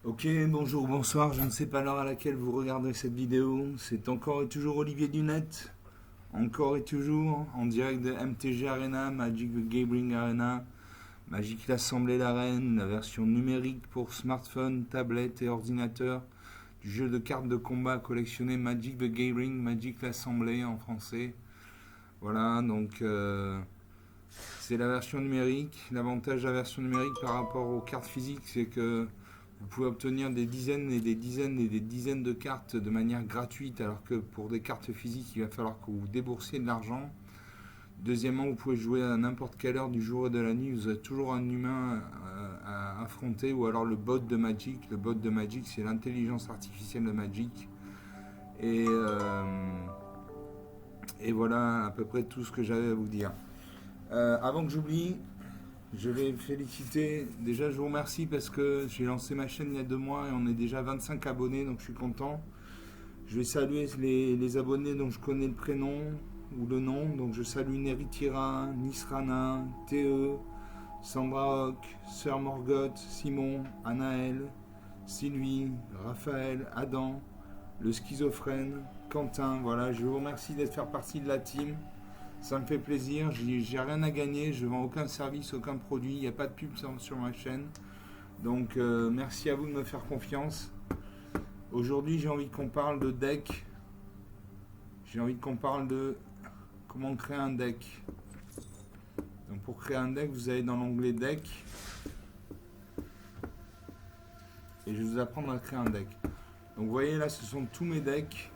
Ok, bonjour, bonsoir, je ne sais pas l'heure à laquelle vous regardez cette vidéo. C'est encore et toujours Olivier Dunette, encore et toujours en direct de MTG Arena, Magic the Gathering Arena, Magic l'Assemblée d'Arène, la version numérique pour smartphone, tablette et ordinateur du jeu de cartes de combat collectionné Magic the Gathering, Magic l'Assemblée en français. Voilà, donc c'est la version numérique. L'avantage de la version numérique par rapport aux cartes physiques, c'est que vous pouvez obtenir des dizaines et des dizaines et des dizaines de cartes de manière gratuite, alors que pour des cartes physiques, il va falloir que vous déboursiez de l'argent. Deuxièmement, vous pouvez jouer à n'importe quelle heure du jour et de la nuit, vous avez toujours un humain à affronter, ou alors le bot de Magic. Le bot de Magic, c'est l'intelligence artificielle de Magic. Et, euh, et voilà à peu près tout ce que j'avais à vous dire. Avant que j'oublie, je vais féliciter. Déjà, je vous remercie parce que j'ai lancé ma chaîne il y a 2 mois et on est déjà 25 abonnés, donc je suis content. Je vais saluer les abonnés dont je connais le prénom ou le nom. Donc je salue Neritira, Nisrana, TE, Sandra Hock, Sœur Morgoth, Simon, Anaël, Sylvie, Raphaël, Adam, le schizophrène, Quentin. Voilà, je vous remercie d'être faire partie de la team. Ça me fait plaisir, j'ai rien à gagner, je vends aucun service, aucun produit, il n'y a pas de pub sur ma chaîne. Donc merci à vous de me faire confiance. Aujourd'hui j'ai envie qu'on parle de deck. J'ai envie qu'on parle de comment créer un deck. Donc pour créer un deck, vous allez dans l'onglet deck et je vais vous apprendre à créer un deck. Donc vous voyez là, ce sont tous mes decks.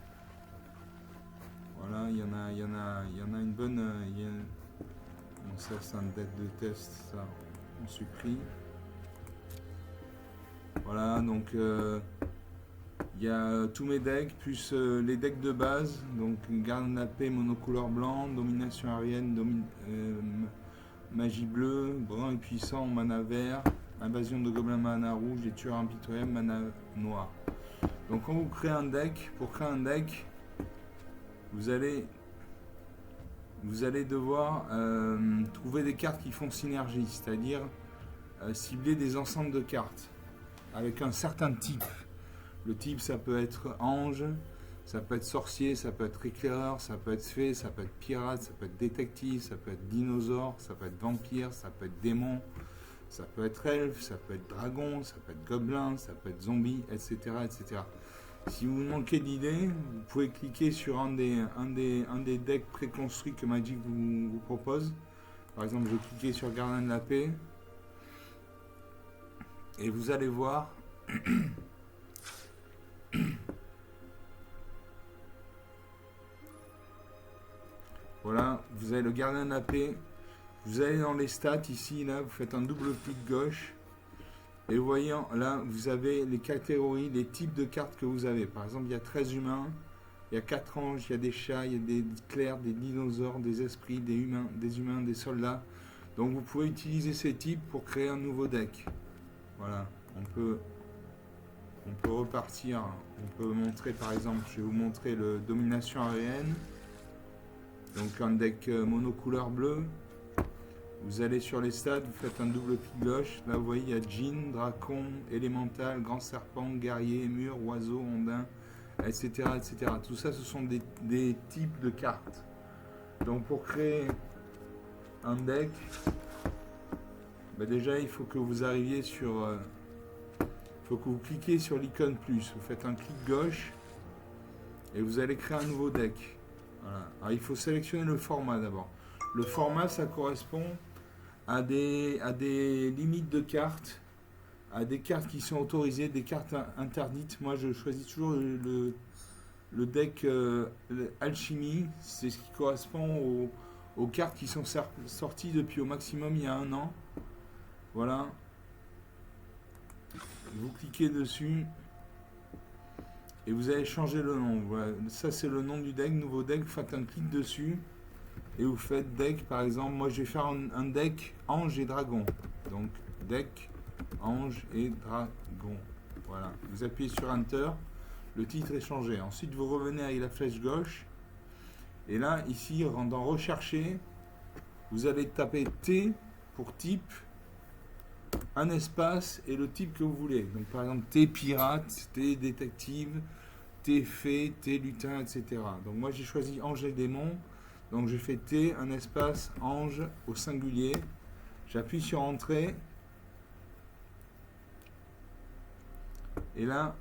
Voilà, il y en a une bonne. Bon, ça c'est un deck de test, ça on supprime. Voilà, donc il y a tous mes decks, plus les decks de base, donc garde de la paix, monocouleur blanc, domination aérienne, magie bleue, brun et puissant, mana vert, invasion de gobelins mana rouge et tueur impitoyable mana noir. Donc quand vous créez un deck, pour créer un deck, vous allez devoir trouver des cartes qui font synergie, c'est-à-dire cibler des ensembles de cartes avec un certain type. Le type, ça peut être ange, ça peut être sorcier, ça peut être éclaireur, ça peut être fée, ça peut être pirate, ça peut être détective, ça peut être dinosaure, ça peut être vampire, ça peut être démon, ça peut être elfe, ça peut être dragon, ça peut être gobelin, ça peut être zombie, etc. etc. Si vous manquez d'idées, vous pouvez cliquer sur un des decks préconstruits que Magic vous propose. Par exemple, je vais cliquer sur Gardien de la Paix et vous allez voir voilà, vous avez le gardien de la paix. Vous allez dans les stats ici, là, vous faites un double clic gauche. Et vous voyez, là, vous avez les catégories, les types de cartes que vous avez. Par exemple, il y a 13 humains, il y a 4 anges, il y a des chats, il y a des clercs, des dinosaures, des esprits, des humains, des soldats. Donc vous pouvez utiliser ces types pour créer un nouveau deck. Voilà, on peut repartir. On peut montrer, par exemple, je vais vous montrer le domination aérienne. Donc un deck monocouleur bleu. Vous allez sur les stats, vous faites un double clic gauche. Là, vous voyez, il y a djinn, dracon, élémental, grand serpent, guerrier, mur, oiseau, ondin, etc., etc. Tout ça, ce sont des types de cartes. Donc pour créer un deck, déjà, il faut que vous arriviez sur... il faut que vous cliquez sur l'icône plus. Vous faites un clic gauche et vous allez créer un nouveau deck. Voilà. Alors, il faut sélectionner le format d'abord. Le format, ça correspond à des limites de cartes, à des cartes qui sont autorisées, des cartes interdites. Moi, je choisis toujours le deck Alchimie. C'est ce qui correspond aux cartes qui sont sorties depuis au maximum il y a 1 an. Voilà. Vous cliquez dessus et vous allez changer le nom. Voilà. Ça, c'est le nom du deck, nouveau deck. Vous faites un clic dessus. Et vous faites deck, par exemple, moi je vais faire un deck ange et dragon. Donc deck ange et dragon. Voilà. Vous appuyez sur Enter, le titre est changé. Ensuite vous revenez avec la flèche gauche. Et là, ici, dans rechercher, vous allez taper T pour type. un espace et le type que vous voulez. Donc par exemple T pirate, T détective, T fée, T lutin, etc. Donc moi j'ai choisi ange et démon. Donc je fais T, un espace, ange au singulier. J'appuie sur entrée. Et là,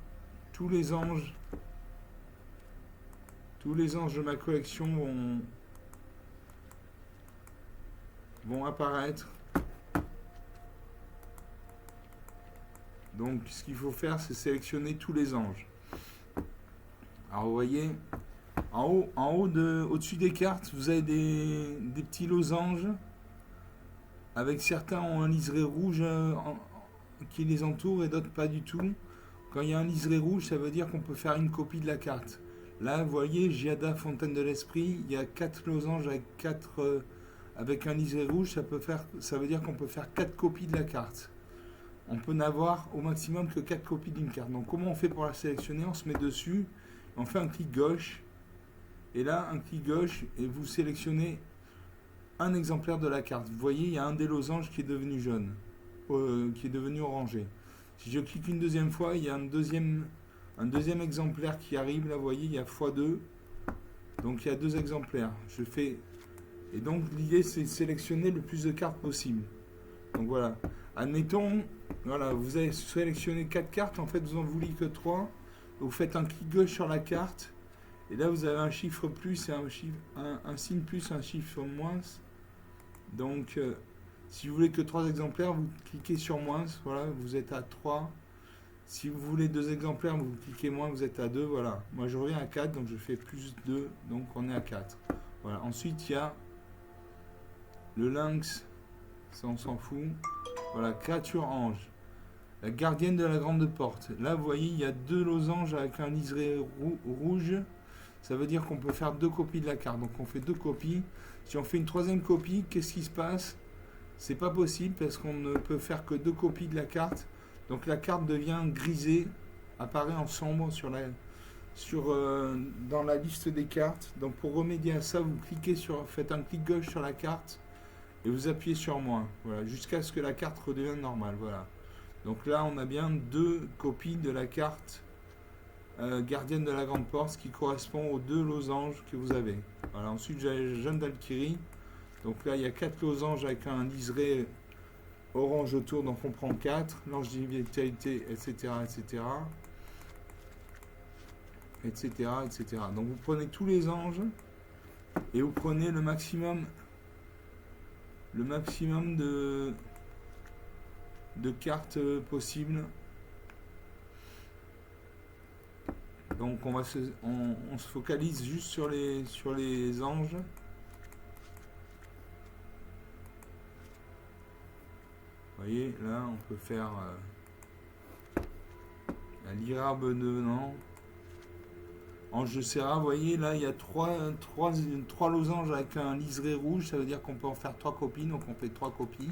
tous les anges de ma collection vont apparaître. Donc ce qu'il faut faire, c'est sélectionner tous les anges. Alors vous voyez, au-dessus des cartes, vous avez des petits losanges, avec certains ont un liseré rouge qui les entoure et d'autres pas du tout. Quand il y a un liseré rouge, ça veut dire qu'on peut faire une copie de la carte. Là, vous voyez, Giada, Fontaine de l'Esprit, il y a 4 losanges avec un liseré rouge, ça veut dire qu'on peut faire 4 copies de la carte. On peut n'avoir au maximum que 4 copies d'une carte. Donc comment on fait pour la sélectionner? On se met dessus, on fait un clic gauche, et là, un clic gauche, et vous sélectionnez un exemplaire de la carte. Vous voyez, il y a un des losanges qui est devenu jaune, qui est devenu orangé. Si je clique une deuxième fois, il y a un deuxième exemplaire qui arrive. Là, vous voyez, il y a x2. Donc, il y a 2 exemplaires. Et donc, l'idée, c'est de sélectionner le plus de cartes possible. Donc, voilà. Admettons, voilà, vous avez sélectionné 4 cartes. En fait, vous en vouliez que 3. Vous faites un clic gauche sur la carte. Et là, vous avez un chiffre plus et un signe plus, un chiffre moins. Donc, si vous voulez que 3 exemplaires, vous cliquez sur moins, voilà, vous êtes à 3. Si vous voulez 2 exemplaires, vous cliquez moins, vous êtes à 2, voilà. Moi je reviens à 4, donc je fais plus 2, donc on est à 4. Voilà. Ensuite, il y a le lynx, ça on s'en fout. Voilà, créature ange. La gardienne de la grande porte. Là, vous voyez, il y a 2 losanges avec un liseré rouge. Ça veut dire qu'on peut faire 2 copies de la carte. Donc on fait 2 copies. Si on fait une 3e copie, qu'est-ce qui se passe? C'est pas possible parce qu'on ne peut faire que 2 copies de la carte. Donc la carte devient grisée, apparaît en sombre dans la liste des cartes. Donc pour remédier à ça, faites un clic gauche sur la carte et vous appuyez sur moins. Voilà, jusqu'à ce que la carte redevienne normale. Voilà. Donc là, on a bien 2 copies de la carte gardienne de la grande porte, ce qui correspond aux 2 losanges que vous avez. Voilà. Ensuite, j'ai Jeanne d'Alquérie. Donc là, il y a 4 losanges avec un liseré orange autour, donc on prend 4. L'ange d'immédialité, etc., etc. Etc., etc. Donc vous prenez tous les anges et vous prenez le maximum de cartes possibles. Donc on se focalise juste sur les anges. Vous voyez, là, on peut faire la lyrabe de non. Ange de Serra, vous voyez, là, il y a 3 losanges avec un liseré rouge. Ça veut dire qu'on peut en faire 3 copies. Donc, on fait 3 copies.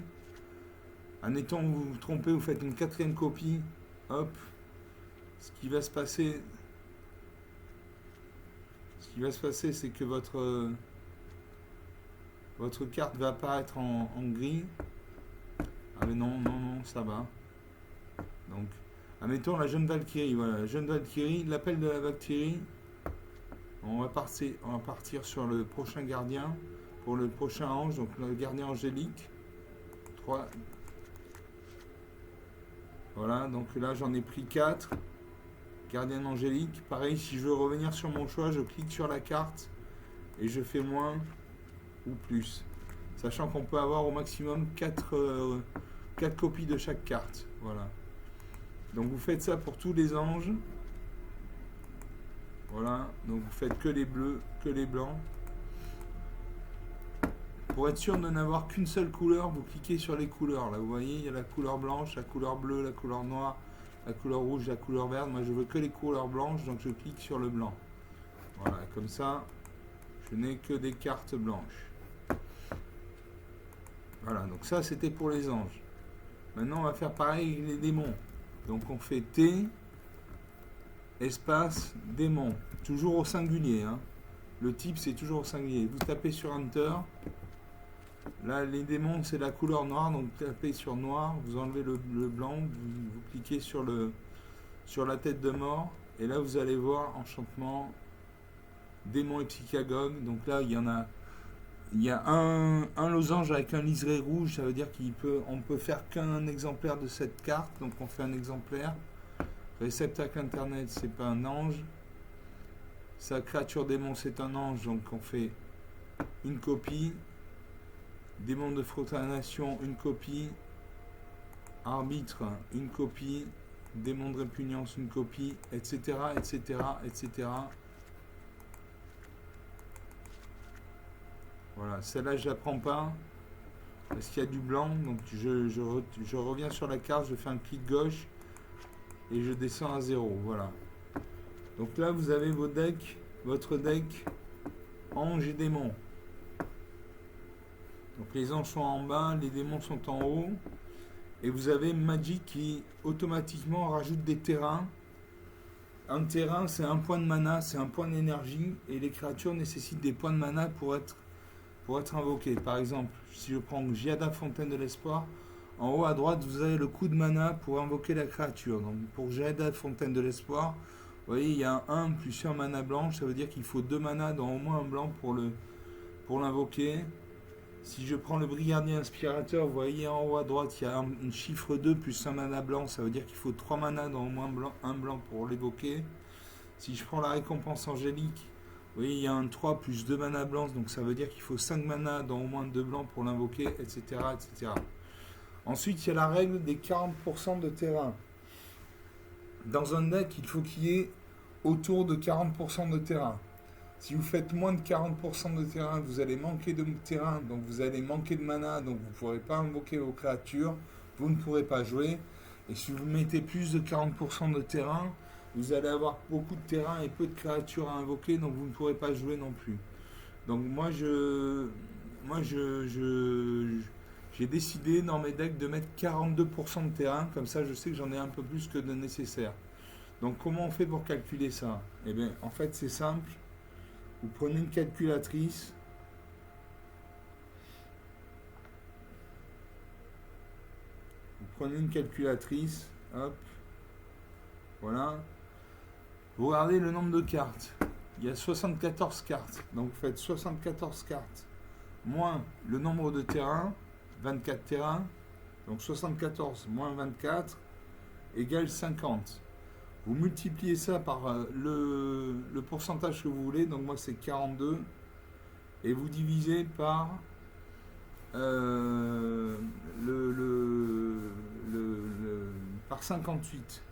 Admettons, vous vous trompez, vous faites une 4e copie. Hop. Ce qui va se passer, c'est que votre carte va apparaître en gris. Ah mais non, ça va. Donc, admettons la jeune Valkyrie. Voilà, la jeune Valkyrie, l'appel de la Valkyrie. On va partir sur le prochain gardien. Pour le prochain ange, donc le gardien angélique. 3. Voilà, donc là j'en ai pris 4. Gardien angélique. Pareil, si je veux revenir sur mon choix, je clique sur la carte et je fais moins ou plus. Sachant qu'on peut avoir au maximum 4 copies de chaque carte. Voilà. Donc vous faites ça pour tous les anges. Voilà. Donc vous faites que les bleus, que les blancs. Pour être sûr de n'avoir qu'une seule couleur, vous cliquez sur les couleurs. Là, vous voyez, il y a la couleur blanche, la couleur bleue, la couleur noire, la couleur rouge, la couleur verte. Moi, je veux que les couleurs blanches, donc je clique sur le blanc. Voilà, comme ça, je n'ai que des cartes blanches. Voilà, donc ça, c'était pour les anges. Maintenant, on va faire pareil avec les démons. Donc, on fait T, espace, démon. Toujours au singulier. Hein. Le type, c'est toujours au singulier. Vous tapez sur Enter. Là, les démons, c'est la couleur noire, donc tapez sur noir, vous enlevez le blanc, vous cliquez sur la tête de mort, et là, vous allez voir enchantement, démon et psychagogue. Donc là, il y a un losange avec un liseré rouge, ça veut dire on peut faire qu'un exemplaire de cette carte, donc on fait un exemplaire. Réceptacle internet, c'est pas un ange. Sa créature démon, c'est un ange, donc on fait une copie. Démon de profanation, une copie. Arbitre, une copie. Démon de répugnance, une copie, etc., etc., etc. Voilà, celle-là, je la prends pas parce qu'il y a du blanc, donc je reviens sur la carte, je fais un clic gauche et je descends à 0. Voilà. Donc là, vous avez votre deck ange et démon. Donc les anges sont en bas, les démons sont en haut. Et vous avez Magic qui automatiquement rajoute des terrains. Un terrain, c'est un point de mana, c'est un point d'énergie. Et les créatures nécessitent des points de mana pour être invoquées. Par exemple, si je prends Giada Fontaine de l'Espoir, en haut à droite, vous avez le coup de mana pour invoquer la créature. Donc pour Giada Fontaine de l'Espoir, vous voyez, il y a un 1 plus 1 mana blanche. Ça veut dire qu'il faut 2 mana dans au moins un blanc pour l'invoquer. Si je prends le brigadier inspirateur, vous voyez en haut à droite, il y a un chiffre 2 plus un mana blanc, ça veut dire qu'il faut 3 mana dans au moins un blanc pour l'évoquer. Si je prends la récompense angélique, vous voyez, il y a un 3 plus 2 mana blancs, donc ça veut dire qu'il faut 5 mana dans au moins 2 blancs pour l'invoquer, etc., etc. Ensuite, il y a la règle des 40% de terrain. Dans un deck, il faut qu'il y ait autour de 40% de terrain. Si vous faites moins de 40% de terrain, vous allez manquer de terrain, donc vous allez manquer de mana, donc vous ne pourrez pas invoquer vos créatures, vous ne pourrez pas jouer. Et si vous mettez plus de 40% de terrain, vous allez avoir beaucoup de terrain et peu de créatures à invoquer, donc vous ne pourrez pas jouer non plus. Donc j'ai décidé dans mes decks de mettre 42% de terrain, comme ça je sais que j'en ai un peu plus que de nécessaire. Donc comment on fait pour calculer ça? Eh bien en fait c'est simple. Vous prenez une calculatrice. Hop. Voilà. Vous regardez le nombre de cartes. Il y a 74 cartes. Donc vous faites 74 cartes moins le nombre de terrains, 24 terrains. Donc 74 moins 24 égale 50. Vous multipliez ça par le pourcentage que vous voulez, donc moi c'est 42, et vous divisez par par 58.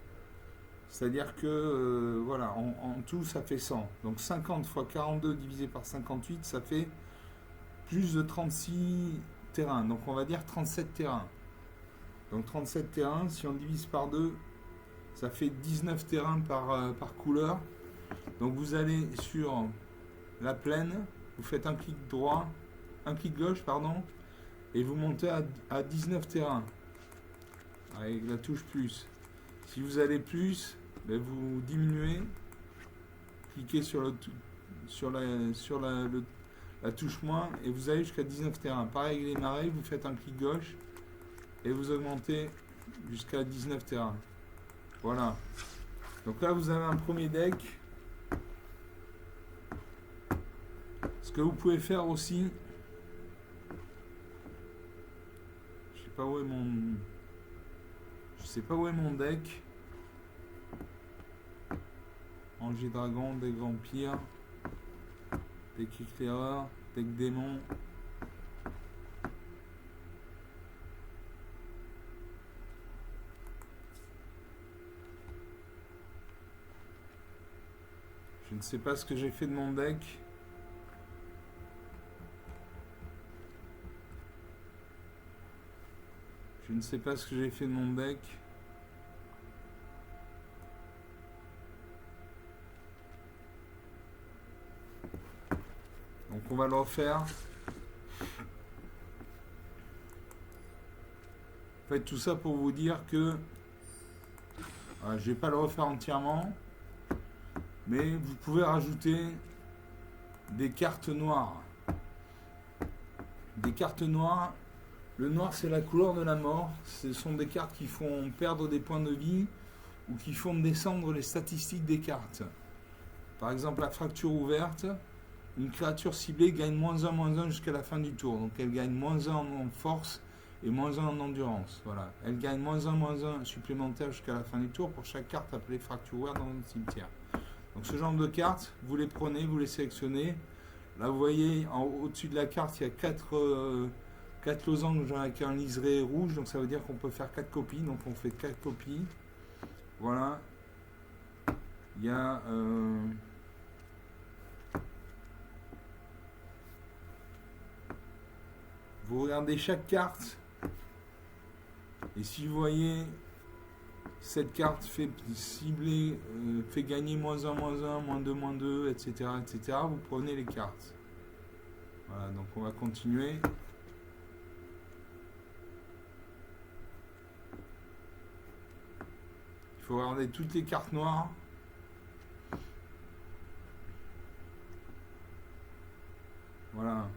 C'est-à-dire que voilà, en tout ça fait 100. Donc 50 fois 42 divisé par 58, ça fait plus de 36 terrains. Donc on va dire 37 terrains. Donc 37 terrains, si on divise par 2, ça fait 19 terrains par couleur. Donc vous allez sur la plaine, vous faites un clic gauche, et vous montez à 19 terrains avec la touche plus. Si vous allez plus, vous diminuez, cliquez sur la touche moins et vous allez jusqu'à 19 terrains. Pareil avec les marées, vous faites un clic gauche et vous augmentez jusqu'à 19 terrains. Voilà. Donc là, vous avez un premier deck. Ce que vous pouvez faire aussi, je sais pas où est mon deck. Ange et dragon, deck vampire, deck éclaireur, deck démon. Je ne sais pas ce que j'ai fait de mon deck. Donc on va le refaire. En fait, tout ça pour vous dire que je ne vais pas le refaire entièrement, mais vous pouvez rajouter des cartes noires. des cartes noires. Le noir, c'est la couleur de la mort. Ce sont des cartes qui font perdre des points de vie ou qui font descendre les statistiques des cartes. Par exemple, la fracture ouverte, une créature ciblée gagne -1/-1 jusqu'à la fin du tour. Donc elle gagne -1 en force et -1 en endurance. Voilà. Elle gagne -1/-1 supplémentaire jusqu'à la fin du tour pour chaque carte appelée fracture ouverte dans le cimetière. Donc ce genre de cartes, vous les prenez, vous les sélectionnez. Là, vous voyez, au-dessus de la carte, il y a 4 losanges avec un liseré rouge. Donc ça veut dire qu'on peut faire 4 copies. Donc on fait 4 copies. Voilà. Il y a... vous regardez chaque carte. Et si vous voyez... cette carte fait cibler, fait gagner -1/-1, -2/-, etc., etc. Vous prenez les cartes. Voilà, donc on va continuer. Il faut regarder toutes les cartes noires. Voilà.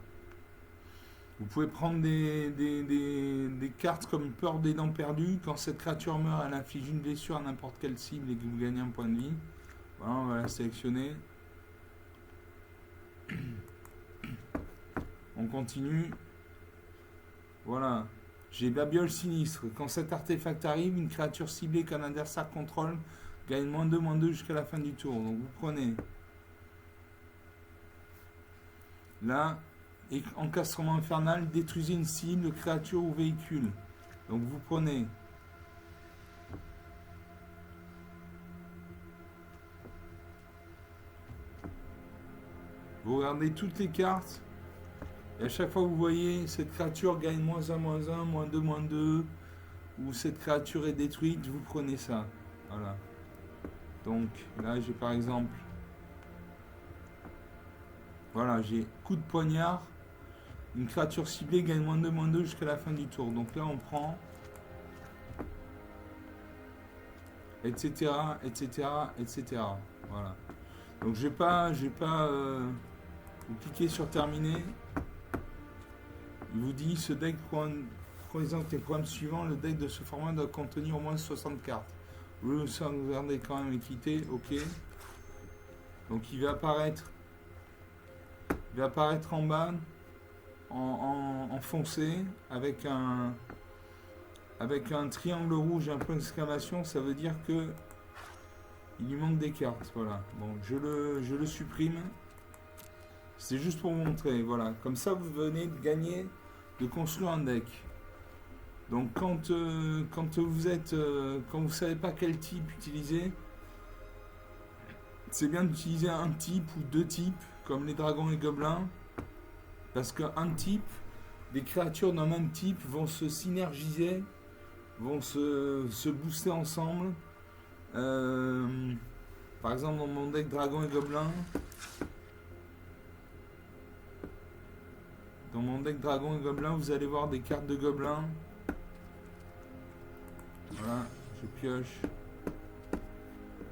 Vous pouvez prendre des cartes comme peur des dents perdues. Quand cette créature meurt, elle inflige une blessure à n'importe quelle cible et que vous gagnez un point de vie. Voilà, on va la sélectionner. On continue. Voilà. J'ai Babiole sinistre. Quand cet artefact arrive, une créature ciblée qu'un adversaire contrôle gagne -2/-2 jusqu'à la fin du tour. Donc vous prenez. Là. Et encastrement infernal, détruisez une cible, créature ou véhicule. Donc vous prenez. Vous regardez toutes les cartes. Et à chaque fois que vous voyez cette créature gagne -1/-1, -2/-2, ou cette créature est détruite, vous prenez ça. Voilà. Donc là j'ai par exemple. Voilà, j'ai coup de poignard. Une créature ciblée gagne -2/-2 jusqu'à la fin du tour. Donc là, on prend, etc., etc., etc. Voilà. Donc j'ai pas, vous cliquez sur terminer. Il vous dit ce deck présente les programmes suivants. Le deck de ce format doit contenir au moins 60 cartes. Vous regardez quand même équité, ok. Donc il va apparaître en bas. En foncé avec un triangle rouge et un point d'exclamation, ça veut dire que il lui manque des cartes. Voilà. Bon, je le supprime. C'est juste pour vous montrer. Voilà. Comme ça, vous venez de gagner, de construire un deck. Donc quand vous savez pas quel type utiliser, c'est bien d'utiliser un type ou deux types comme les dragons et gobelins. Parce qu'un type, des créatures d'un même type vont se synergiser, vont se booster ensemble. Par exemple, dans mon deck Dragon et Gobelin, vous allez voir des cartes de gobelins. Voilà, je pioche.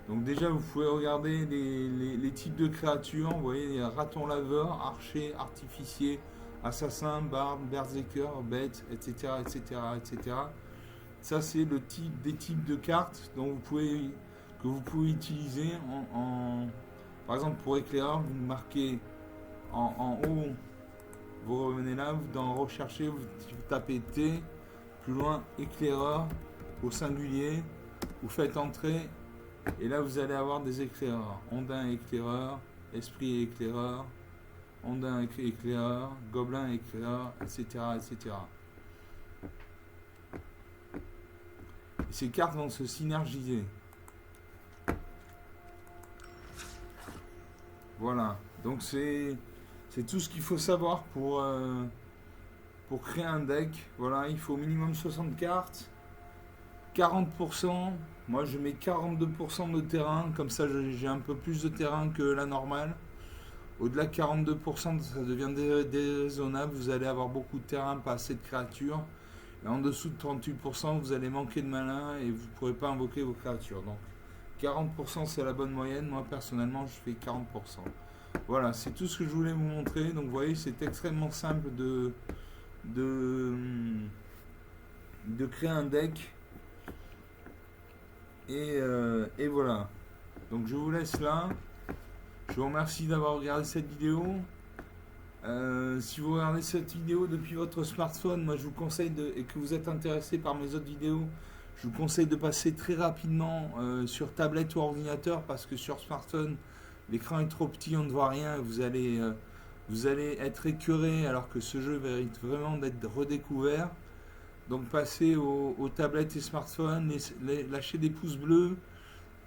Donc déjà, vous pouvez regarder les types de créatures. Vous voyez, il y a raton laveur, archer, artificier, assassin, barde, berserker, bête, etc., etc., etc. Ça, c'est le type des types de cartes que vous pouvez utiliser par exemple, pour éclaireur, vous marquez en haut, vous revenez là, dans rechercher, vous tapez T, plus loin, éclaireur, au singulier, vous faites entrer. Et là, vous allez avoir des éclaireurs. Ondin éclaireur, esprit éclaireur, ondin éclaireur, gobelin éclaireur, etc., etc. Et ces cartes vont se synergiser. Voilà. Donc c'est tout ce qu'il faut savoir pour créer un deck. Voilà, il faut au minimum 60 cartes. 40%, moi je mets 42% de terrain, comme ça j'ai un peu plus de terrain que la normale. Au-delà de 42%, ça devient déraisonnable, vous allez avoir beaucoup de terrain, pas assez de créatures. Et en dessous de 38%, vous allez manquer de malin et vous ne pourrez pas invoquer vos créatures. Donc 40% c'est la bonne moyenne, moi personnellement je fais 40%. Voilà, c'est tout ce que je voulais vous montrer. Donc vous voyez, c'est extrêmement simple de de, de créer un deck. Et voilà. Donc je vous laisse là. Je vous remercie d'avoir regardé cette vidéo. Si vous regardez cette vidéo depuis votre smartphone, moi je vous conseille et que vous êtes intéressé par mes autres vidéos, je vous conseille de passer très rapidement sur tablette ou ordinateur parce que sur smartphone, l'écran est trop petit, on ne voit rien et vous allez être écœuré alors que ce jeu mérite vraiment d'être redécouvert. Donc passez aux tablettes et smartphones, lâchez des pouces bleus.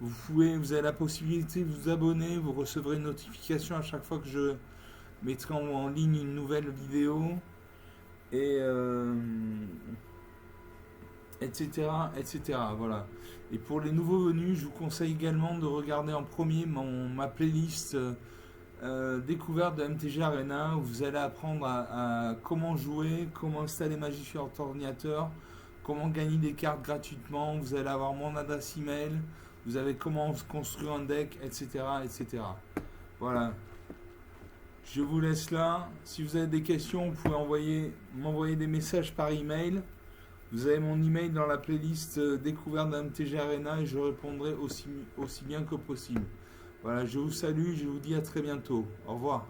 Vous avez la possibilité de vous abonner, vous recevrez une notification à chaque fois que je mettrai en ligne une nouvelle vidéo, et etc., etc. Voilà. Et pour les nouveaux venus, je vous conseille également de regarder en premier ma playlist découverte de MTG Arena, où vous allez apprendre à comment jouer, comment installer Magie sur votre ordinateur, comment gagner des cartes gratuitement. Vous allez avoir mon adresse email, vous avez comment construire un deck, etc., etc. Voilà. Je vous laisse là. Si vous avez des questions, vous pouvez m'envoyer des messages par email. Vous avez mon email dans la playlist découverte de MTG Arena et je répondrai aussi bien que possible. Voilà, je vous salue, je vous dis à très bientôt. Au revoir.